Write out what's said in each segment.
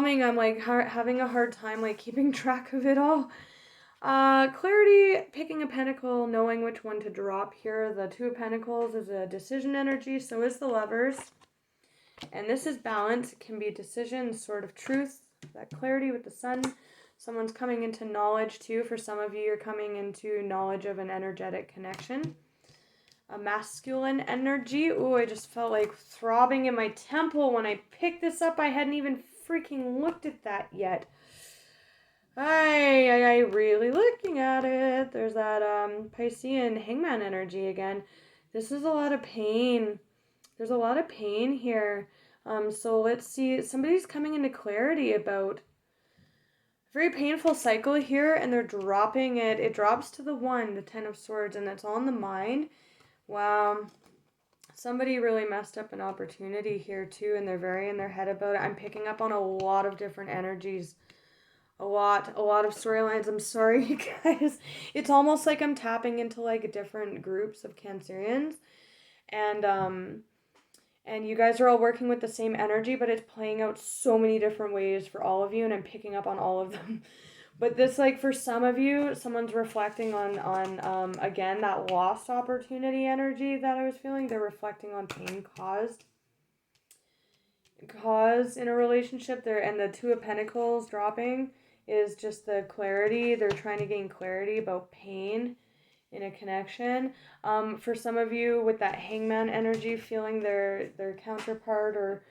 I'm like having a hard time like keeping track of it all. Clarity, picking a pentacle, knowing which one to drop here. The Two of Pentacles is a decision energy, so is the Lovers. And this is balance. It can be decision, sort of truth, that clarity with the Sun. Someone's coming into knowledge too. For some of you, you're coming into knowledge of an energetic connection. A masculine energy. Ooh, I just felt like throbbing in my temple when I picked this up. I hadn't even freaking looked at that yet. I really looking at it. There's that Piscean hangman energy again. This is a lot of pain. There's a lot of pain here. So let's see. Somebody's coming into clarity about a very painful cycle here, and they're dropping it. It drops to the 1, the 10 of Swords, and it's on the mind. Wow. Somebody really messed up an opportunity here too, and they're very in their head about it. I'm picking up on a lot of different energies. A lot of storylines. I'm sorry, you guys. It's almost like I'm tapping into like different groups of Cancerians, and you guys are all working with the same energy, but it's playing out so many different ways for all of you, and I'm picking up on all of them. But this, like, for some of you, someone's reflecting on again, that lost opportunity energy that I was feeling. They're reflecting on pain caused in a relationship there, and the Two of Pentacles dropping is just the clarity. They're trying to gain clarity about pain in a connection. For some of you with that hangman energy, feeling their counterpart, or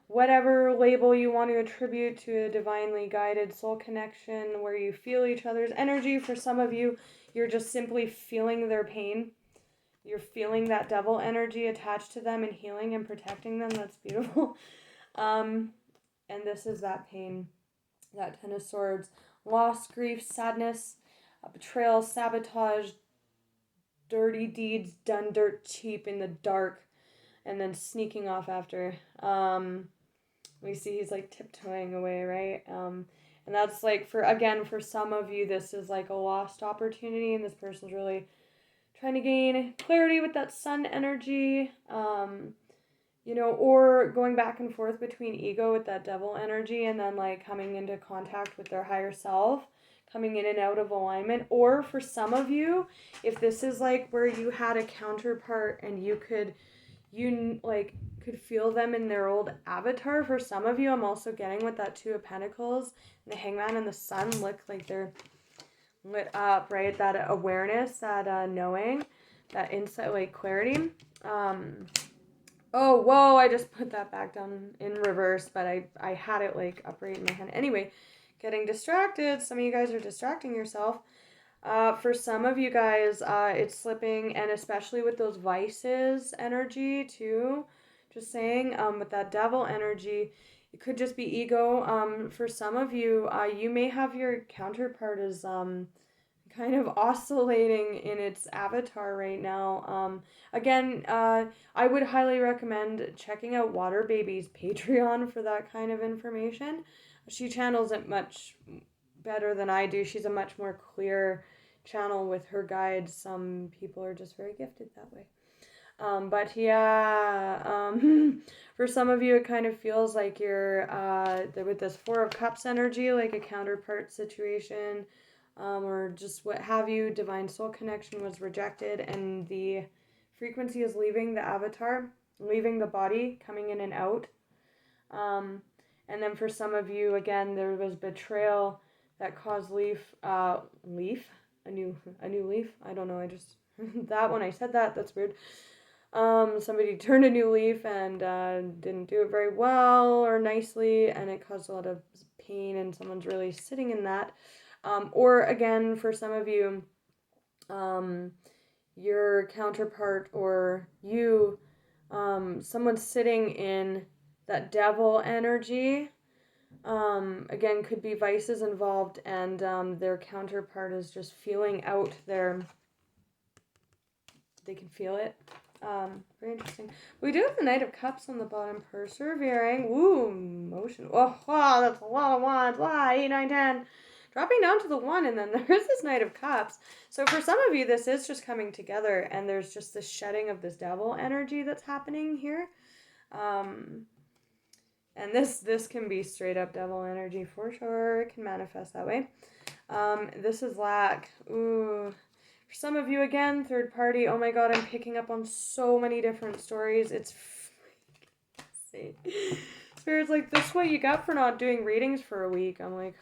whatever label you want to attribute to a divinely guided soul connection where you feel each other's energy. For some of you, you're just simply feeling their pain. You're feeling that devil energy attached to them and healing and protecting them. That's beautiful. And this is that pain. That 10 of Swords, loss, grief, sadness, betrayal, sabotage, dirty deeds done dirt cheap in the dark, and then sneaking off after. We see he's like tiptoeing away, right? And that's like for some of you, this is like a lost opportunity, and this person's really trying to gain clarity with that Sun energy. Or going back and forth between ego with that devil energy, and then like coming into contact with their higher self, coming in and out of alignment. Or for some of you, if this is like where you had a counterpart and you could feel them in their old avatar. For some of you, I'm also getting with that Two of Pentacles, and the Hangman and the Sun look like they're lit up, right? That awareness, that knowing, that insight, like clarity. Oh, whoa, I just put that back down in reverse, but I had it like upright in my hand. Anyway, getting distracted. Some of you guys are distracting yourself. For some of you guys, it's slipping, and especially with those vices energy too. Just saying, with that devil energy, it could just be ego. For some of you, you may have your counterpart as kind of oscillating in its avatar right now. Again, I would highly recommend checking out Water Baby's Patreon for that kind of information. She channels it much better than I do. She's a much more clear channel with her guides. Some people are just very gifted that way. But yeah, for some of you, it kind of feels like you're with this Four of Cups energy, like a counterpart situation, or just what have you. Divine soul connection was rejected, and the frequency is leaving the avatar, leaving the body, coming in and out. And then for some of you, again, there was betrayal that caused a new leaf. I don't know. I just that when I said that's weird. Somebody turned a new leaf and didn't do it very well or nicely, and it caused a lot of pain, and someone's really sitting in that. Or again, for some of you, your counterpart or you, someone's sitting in that devil energy. Again, could be vices involved, and their counterpart is just feeling out they can feel it. Very interesting. We do have the Knight of Cups on the bottom, persevering. Ooh, motion. Oh, wow, that's a lot of wands. Wow, 8, 9, 10. Dropping down to the 1, and then there's this Knight of Cups. So for some of you, this is just coming together, and there's just this shedding of this devil energy that's happening here. And this can be straight up devil energy for sure. It can manifest that way. This is lack. Ooh. For some of you, again, third party. Oh my god, I'm picking up on so many different stories. It's see. Spirit's like, this is what you got for not doing readings for a week. I'm like,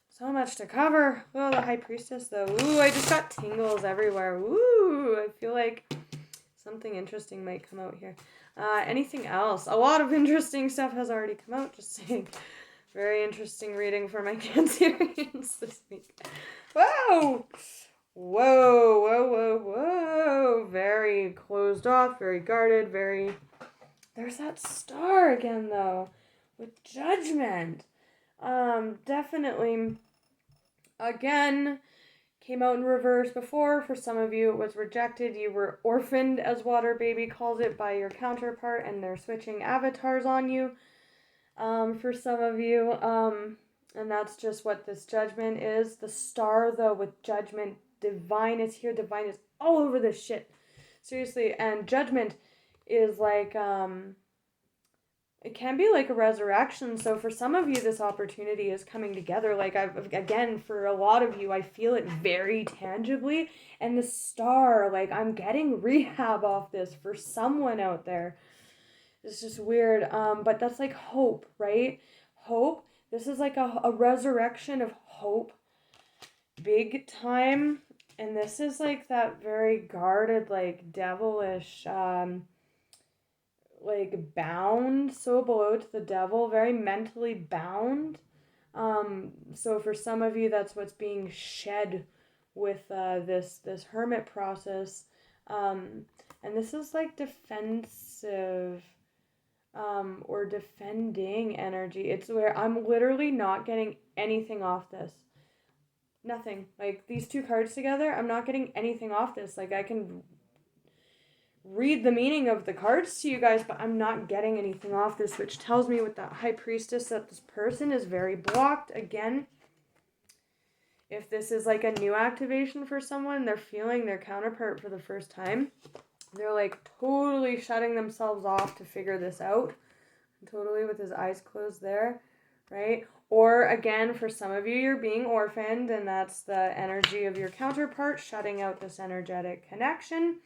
so much to cover. Oh, the High Priestess, though. Ooh, I just got tingles everywhere. Ooh, I feel like something interesting might come out here. Anything else? A lot of interesting stuff has already come out, just saying. Very interesting reading for my Cancerians this week. Whoa! Whoa, whoa, whoa, whoa. Very closed off, very guarded, very... There's that star again, though, with Judgment. Definitely, again, came out in reverse before. For some of you, it was rejected. You were orphaned, as Water Baby calls it, by your counterpart, and they're switching avatars on you. For some of you, and that's just what this Judgment is. The star, though, with Judgment, divine is here. Divine is all over this shit. Seriously, and Judgment is like, it can be like a resurrection. So for some of you, this opportunity is coming together. Like, again, for a lot of you, I feel it very tangibly. And the star, like, I'm getting rehab off this for someone out there. It's just weird. But that's like hope, right? Hope. This is like a resurrection of hope. Big time. And this is like that very guarded, like, devilish, like bound, so below to the devil, very mentally bound. So for some of you, that's what's being shed with this hermit process. And this is like defensive or defending energy. It's where I'm literally not getting anything off this. Nothing. Like, these two cards together, I'm not getting anything off this. Like, I can read the meaning of the cards to you guys, but I'm not getting anything off this, which tells me with that High Priestess that this person is very blocked. Again, if this is like a new activation for someone, they're feeling their counterpart for the first time, they're like totally shutting themselves off to figure this out. Totally with his eyes closed there, right? Or again, for some of you, you're being orphaned, and that's the energy of your counterpart shutting out this energetic connection.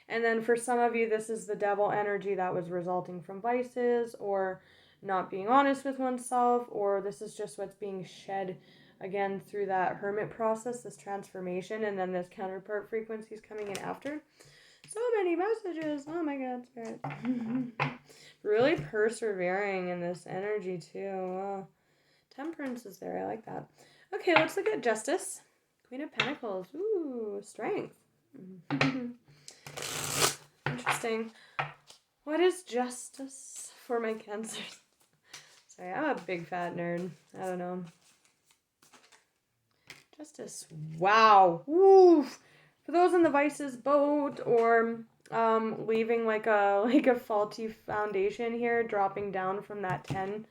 And then for some of you, this is the devil energy that was resulting from vices or not being honest with oneself, or this is just what's being shed again through that hermit process, this transformation, and then this counterpart frequency is coming in after. So many messages. Oh my god, Spirit. Really persevering in this energy too. Wow. Temperance is there. I like that. Okay, let's look at Justice. Queen of Pentacles. Ooh, strength. Interesting. What is justice for my Cancers? Sorry, I'm a big fat nerd. I don't know. Justice. Wow. Woof. For those in the vices boat or leaving like a faulty foundation here, dropping down from that 10,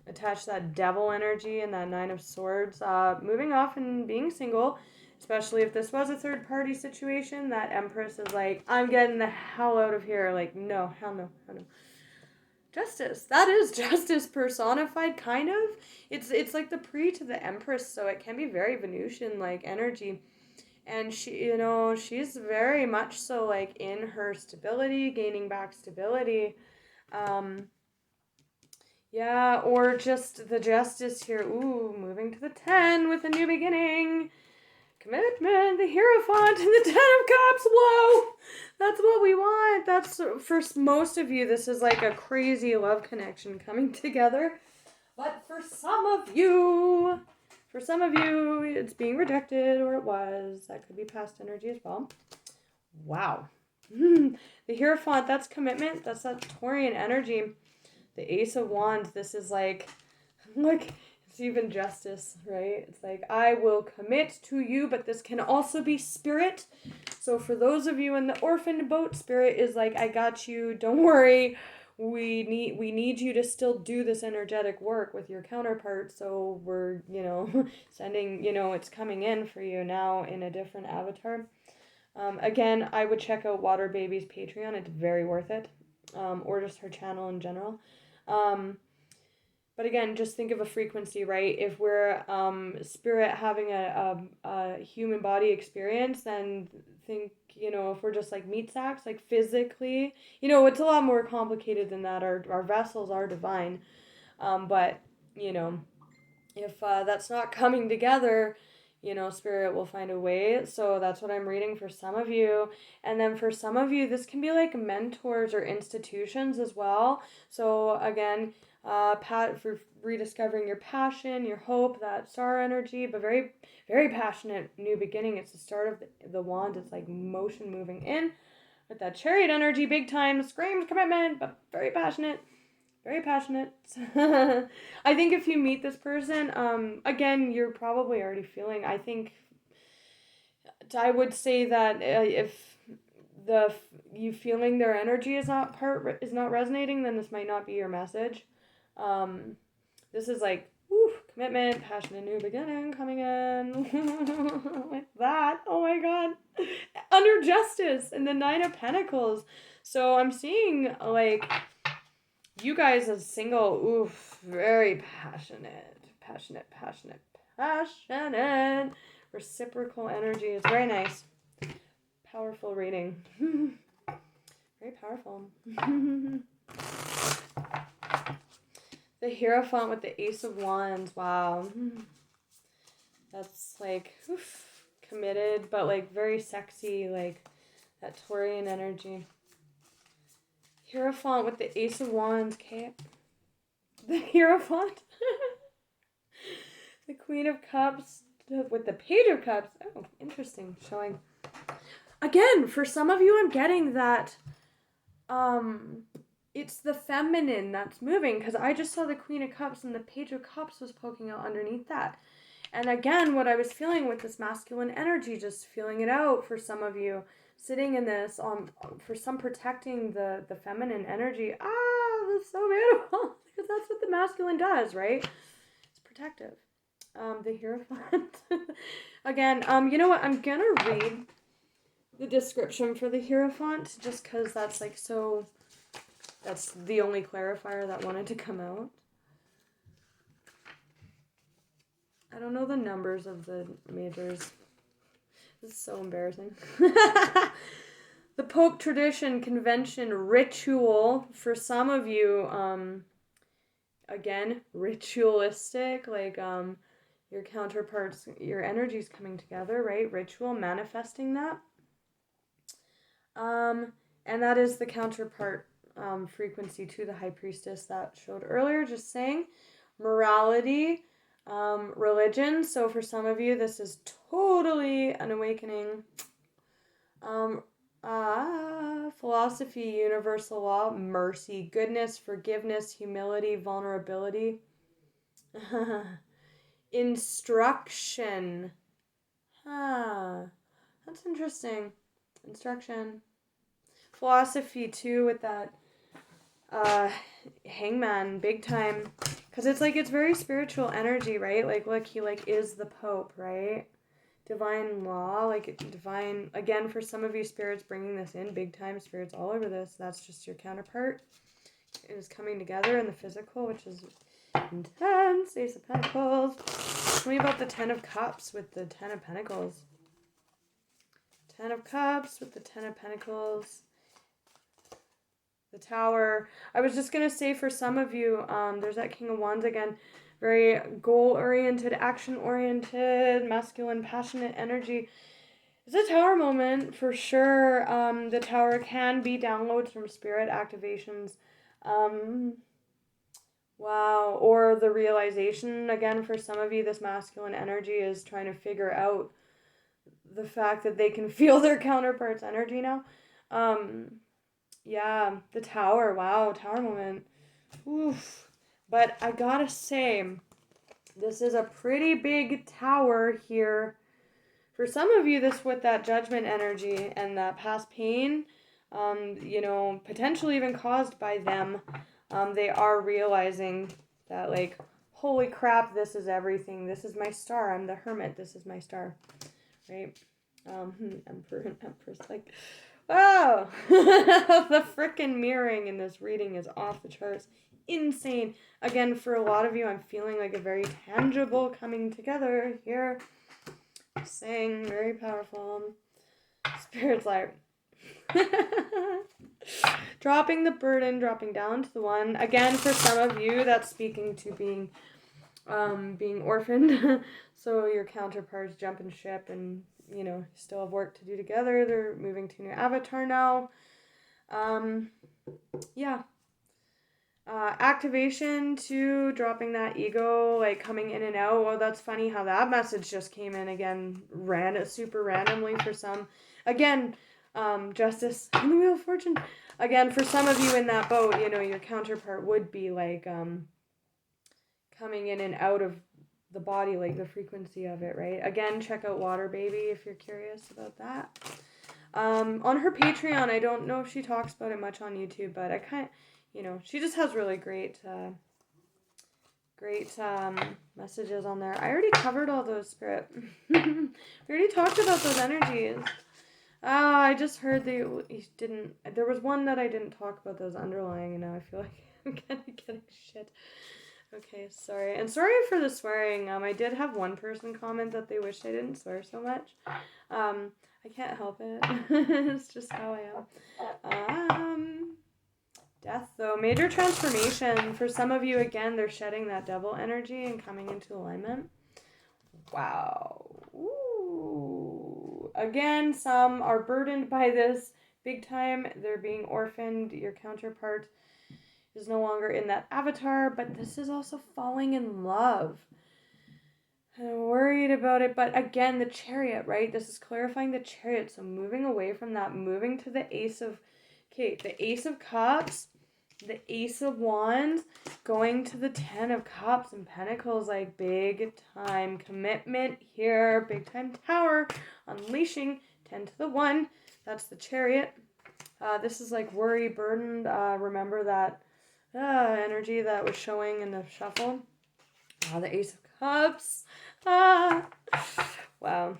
attach that devil energy and that 9 of Swords, moving off and being single. Especially if this was a third-party situation, that Empress is like, I'm getting the hell out of here. Like, no, hell no, hell no. Justice. That is justice personified, kind of. It's like the pre to the Empress, so it can be very Venusian-like energy. And she, she's very much so, like, in her stability, gaining back stability. Yeah, or just the Justice here. Ooh, moving to the 10 with a new beginning. Commitment, the Hierophant, and the 10 of Cups. Whoa! That's what we want. That's, for most of you, this is like a crazy love connection coming together. But for some of you, it's being rejected, or it was. That could be past energy as well. Wow. The Hierophant, that's commitment. That's that Taurian energy. The Ace of Wands, this is like, it's even justice, right? It's like, I will commit to you, but this can also be spirit. So for those of you in the orphaned boat, Spirit is like, I got you, don't worry. We need you to still do this energetic work with your counterpart. So we're, sending, it's coming in for you now in a different avatar. Again, I would check out Water Baby's Patreon. It's very worth it. Or just her channel in general. But again, just think of a frequency, right? If we're spirit having a human body experience, then think, if we're just like meat sacks, like physically, it's a lot more complicated than that. Our vessels are divine. But, if that's not coming together, spirit will find a way. So that's what I'm reading for some of you. And then for some of you, this can be like mentors or institutions as well. So again, for rediscovering your passion, your hope, that star energy, but very, very passionate new beginning. It's the start of the wand. It's like motion moving in with that chariot energy, big time, screams commitment, but very passionate. Very passionate. I think if you meet this person, again, you're probably already feeling. I would say that if you feeling their energy is not resonating, then this might not be your message. This is like commitment, passionate new beginning coming in like that. Oh my god, under justice and the 9 of Pentacles. So I'm seeing like you guys as single, very passionate. Reciprocal energy is very nice. Powerful reading. Very powerful. The Hierophant with the Ace of Wands. Wow. That's like committed, but like very sexy, like that Taurian energy. Hierophant with the Ace of Wands, okay? The Hierophant. The Queen of Cups with the Page of Cups. Oh, interesting. Showing. Again, for some of you, I'm getting that it's the feminine that's moving, because I just saw the Queen of Cups and the Page of Cups was poking out underneath that. And again, what I was feeling with this masculine energy, just feeling it out for some of you, sitting in this, for some protecting the feminine energy. That's so beautiful, because that's what the masculine does, right? It's protective. The Hierophant. Again, you know what? I'm gonna read the description for the Hierophant, just because that's like so... That's the only clarifier that wanted to come out. I don't know the numbers of the majors. This is so embarrassing. The Pope tradition, convention, ritual. For some of you, again, ritualistic, like your counterparts, your energy's coming together, right? Ritual, manifesting that. And that is the counterpart frequency to the High Priestess that showed earlier, just saying. Morality, religion. So for some of you, this is totally an awakening. Philosophy, universal law, mercy, goodness, forgiveness, humility, vulnerability. Instruction. That's interesting. Instruction. Philosophy too, with that hangman, big time, because it's very spiritual energy, right? Like, look, he like is the Pope, right? Divine law, like divine, again, for some of you, spirits bringing this in big time, spirits all over this. That's just your counterpart. It is coming together in the physical, which is intense. Ace of Pentacles. Tell me about the 10 of Cups with the 10 of Pentacles. 10 of Cups with the 10 of Pentacles. The Tower. I was just going to say, for some of you, there's that King of Wands again. Very goal-oriented, action-oriented, masculine, passionate energy. It's a Tower moment, for sure. The Tower can be downloads from spirit activations. Wow. Or the realization, again, for some of you, this masculine energy is trying to figure out the fact that they can feel their counterpart's energy now. Yeah, the Tower. Wow, Tower moment. Oof. But I gotta say, this is a pretty big tower here. For some of you, this with that judgment energy and that past pain, potentially even caused by them, they are realizing that, like, holy crap, this is everything. This is my star. I'm the hermit. This is my star. Right? Emperor and Empress, like, wow. The frickin' mirroring in this reading is off the charts. insane. Again, for a lot of you, I'm feeling like a very tangible coming together here. Saying very powerful. Spirit's like dropping the burden, dropping down to the one. Again, for some of you, that's speaking to being orphaned. So your counterparts jumping ship and, you know, still have work to do together. They're moving to a new avatar now. Yeah. Activation to dropping that ego, like coming in and out. Well, that's funny how that message just came in again, super randomly for some. Again, justice and the Wheel of Fortune. Again, for some of you in that boat, you know, your counterpart would be like coming in and out of the body, like the frequency of it, right? Again, check out Water Baby if you're curious about that. On her Patreon, I don't know if she talks about it much on YouTube, but I kind of, you know, she just has really great messages on there. I already covered all those, Spirit. We already talked about those energies. I just heard you didn't. There was one that I didn't talk about, those underlying, and now I feel like I'm kind of getting shit. Okay, sorry. And sorry for the swearing. I did have one person comment that they wished I didn't swear so much. I can't help it. It's just how I am. Death, though. Major transformation. For some of you, again, they're shedding that devil energy and coming into alignment. Wow. Ooh. Again, some are burdened by this big time. They're being orphaned. Your counterpart is no longer in that avatar, but this is also falling in love. I'm worried about it, but again, the Chariot, right? This is clarifying the Chariot, so moving away from that, moving to the Ace of Cups, the Ace of Wands, going to the 10 of Cups and Pentacles, like big time commitment here, big time Tower, unleashing 10 to the 1, that's the Chariot. This is like worry, burdened, remember that energy that was showing in the shuffle. The Ace of Cups. Wow.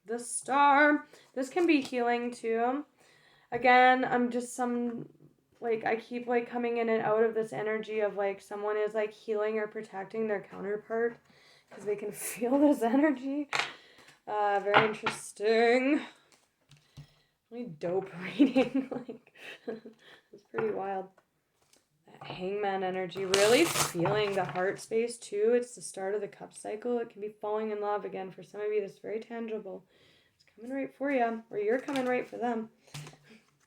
The Star. This can be healing too. Again, I'm just I keep like coming in and out of this energy of like someone is like healing or protecting their counterpart because they can feel this energy. Very interesting. Really dope reading. Like, it's pretty wild. Hangman energy, really feeling the heart space too. It's the start of the cup cycle. It can be falling in love again. For some of you, that's very tangible. It's coming right for you, or you're coming right for them.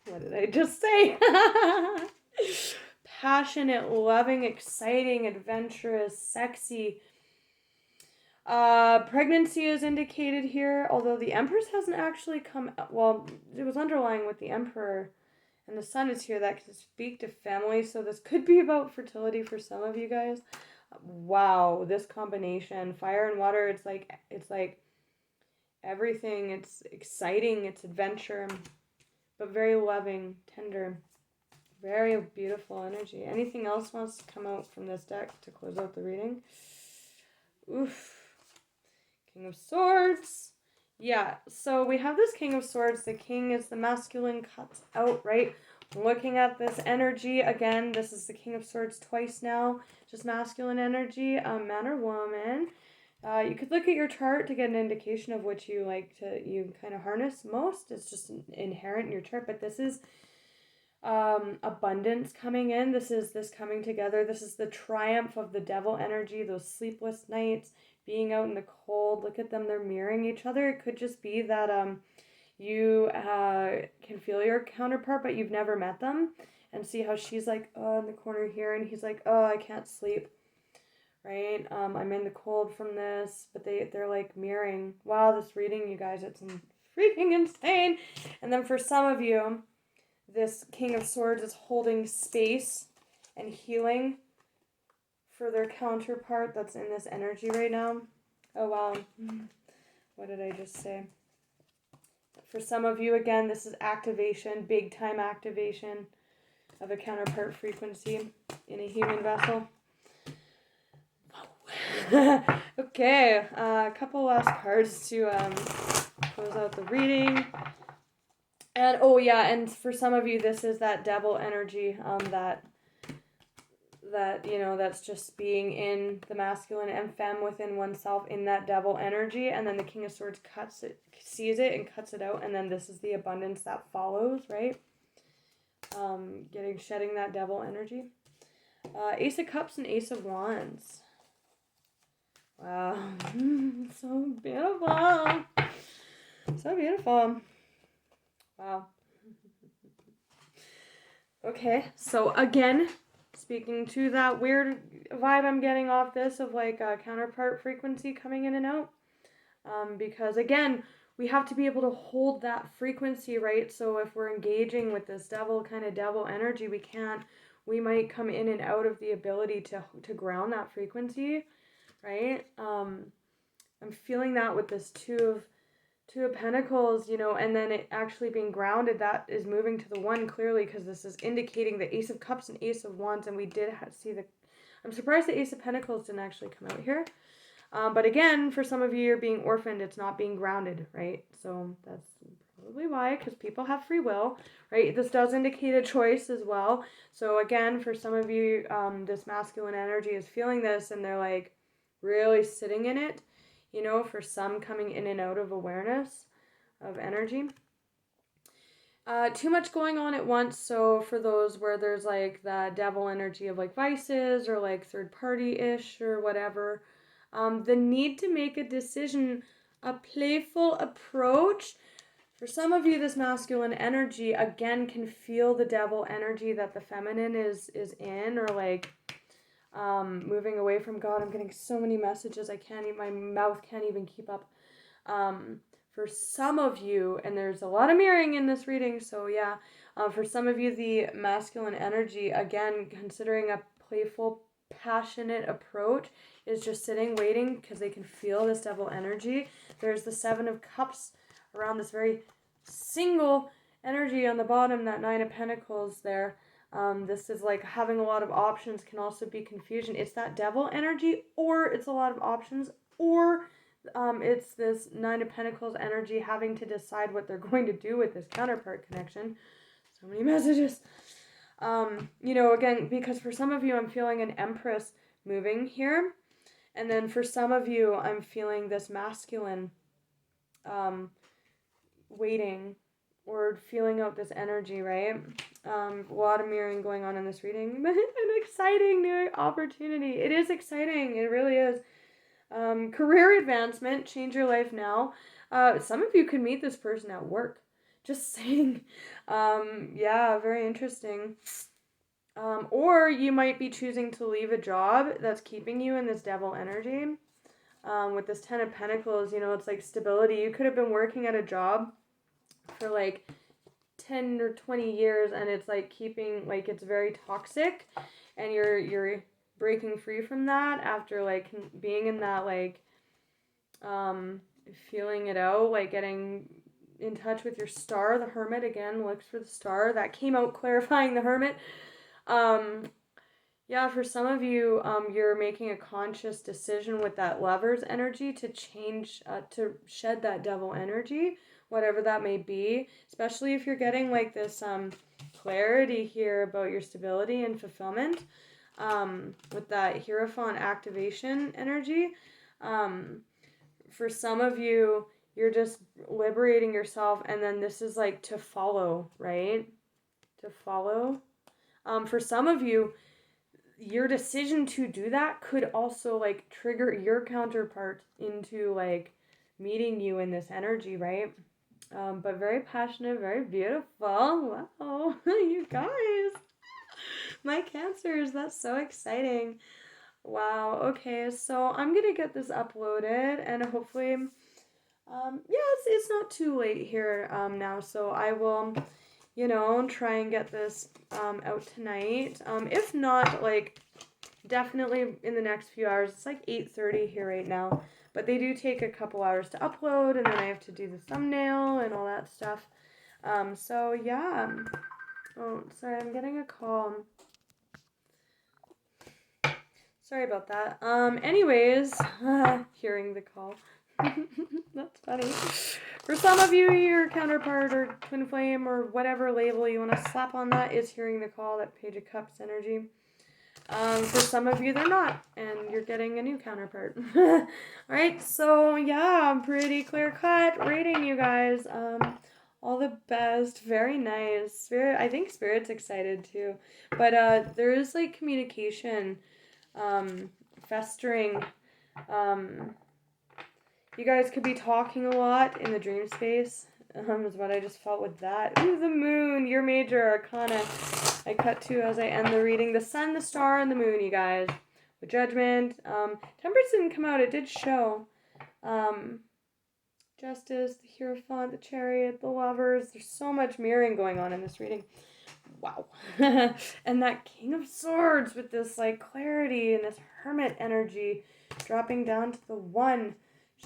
What did I just say? Passionate, loving, exciting, adventurous, sexy. Pregnancy is indicated here, although the Empress hasn't actually come. Well, it was underlying with the Emperor. And the Sun is here. That can speak to family. So this could be about fertility for some of you guys. Wow, this combination. Fire and water, it's like everything. It's exciting. It's adventure. But very loving, tender. Very beautiful energy. Anything else wants to come out from this deck to close out the reading? Oof. King of Swords. Yeah, so we have this King of Swords. The King is the masculine cuts out, right? Looking at this energy, again, this is the King of Swords twice now. Just masculine energy, man or woman. You could look at your chart to get an indication of which you kind of harness most. It's just inherent in your chart, but this is abundance coming in. This is this coming together. This is the triumph of the devil energy, those sleepless nights, being out in the cold. Look at them, they're mirroring each other. It could just be that you can feel your counterpart, but you've never met them, and see how she's like, oh, in the corner here, and he's like, oh, I can't sleep, right? I'm in the cold from this, but they're like mirroring. Wow, this reading, you guys, it's freaking insane. And then for some of you, this King of Swords is holding space and healing for their counterpart that's in this energy right now. Oh, wow. What did I just say? For some of you, again, this is activation, big time activation of a counterpart frequency in a human vessel. Okay, a couple last cards to close out the reading. And, oh yeah, and for some of you, this is that devil energy, that that, you know, that's just being in the masculine and femme within oneself in that devil energy. And then the King of Swords sees it and cuts it out. And then this is the abundance that follows, right? Shedding that devil energy. Ace of Cups and Ace of Wands. Wow. So beautiful. So beautiful. Wow. Okay, so again, speaking to that weird vibe I'm getting off this of like a counterpart frequency coming in and out. Because again, we have to be able to hold that frequency, right? So if we're engaging with this devil energy, we might come in and out of the ability to ground that frequency, right? I'm feeling that with this Two of Pentacles, you know, and then it actually being grounded, that is moving to the one clearly, because this is indicating the Ace of Cups and Ace of Wands, and we did see I'm surprised the Ace of Pentacles didn't actually come out here. But again, for some of you, you're being orphaned. It's not being grounded, right? So that's probably why, because people have free will, right? This does indicate a choice as well. So again, for some of you, this masculine energy is feeling this, and they're like really sitting in it. You know, for some coming in and out of awareness of energy. Too much going on at once. So for those where there's like the devil energy of like vices or like third party-ish or whatever, the need to make a decision, a playful approach. For some of you, this masculine energy, again, can feel the devil energy that the feminine is in, or like moving away from God. I'm getting so many messages. My mouth can't even keep up. For some of you, and there's a lot of mirroring in this reading, so yeah, for some of you, the masculine energy, again, considering a playful, passionate approach, is just sitting, waiting, because they can feel this devil energy. There's the Seven of Cups around this very single energy on the bottom, that Nine of Pentacles there. This is like having a lot of options, can also be confusion. It's that devil energy, or it's a lot of options, or it's this Nine of Pentacles energy having to decide what they're going to do with this counterpart connection. So many messages. You know, again, because for some of you, I'm feeling an Empress moving here. And then for some of you, I'm feeling this masculine waiting, or feeling out this energy, right? A lot of mirroring going on in this reading. But an exciting new opportunity. It is exciting. It really is. Career advancement. Change your life now. Some of you could meet this person at work. Just saying. Yeah, very interesting. Or you might be choosing to leave a job that's keeping you in this devil energy. With this Ten of Pentacles, you know, it's like stability. You could have been working at a job for like 10 or 20 years, and it's like keeping, like, it's very toxic, and you're breaking free from that after like being in that, like, feeling it out, like getting in touch with your star. The Hermit, again, looks for the star. That came out clarifying the Hermit. Yeah, for some of you, you're making a conscious decision with that Lover's energy to change, to shed that devil energy, whatever that may be, especially if you're getting like this clarity here about your stability and fulfillment, with that Hierophant activation energy. For some of you, you're just liberating yourself, and then this is like to follow, right? To follow. For some of you, your decision to do that could also like trigger your counterpart into like meeting you in this energy, right? But very passionate, very beautiful. Wow, you guys, my Cancers, that's so exciting. Wow. Okay, so I'm gonna get this uploaded, and hopefully, it's not too late here now, so I will, you know, try and get this out tonight. If not, like, definitely in the next few hours. It's like 8:30 here right now, but they do take a couple hours to upload, and then I have to do the thumbnail and all that stuff. So yeah. Oh, sorry, I'm getting a call. Sorry about that. Anyways, hearing the call. That's funny. For some of you, your counterpart or twin flame or whatever label you want to slap on that is hearing the call, that Page of Cups energy. For some of you, they're not, and you're getting a new counterpart. All right, so yeah, I'm pretty clear cut rating, you guys. All the best. Very nice. Spirit, I think Spirit's excited too. But there is like communication festering. You guys could be talking a lot in the dream space. Is what I just felt with that. Ooh, the moon, your major arcana. I cut to as I end the reading. The sun, the star, and the moon, you guys. With judgment. Temperance didn't come out. It did show. Justice, the Hierophant, the Chariot, the Lovers. There's so much mirroring going on in this reading. Wow. And that King of Swords with this like clarity and this hermit energy dropping down to the one,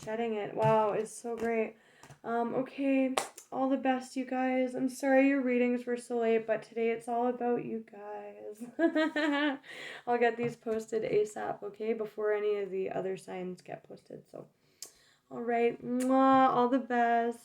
shedding it. Wow, it's so great. Okay, all the best, you guys. I'm sorry your readings were so late, but today it's all about you guys. I'll get these posted ASAP, okay, before any of the other signs get posted. So, all right, mwah, all the best.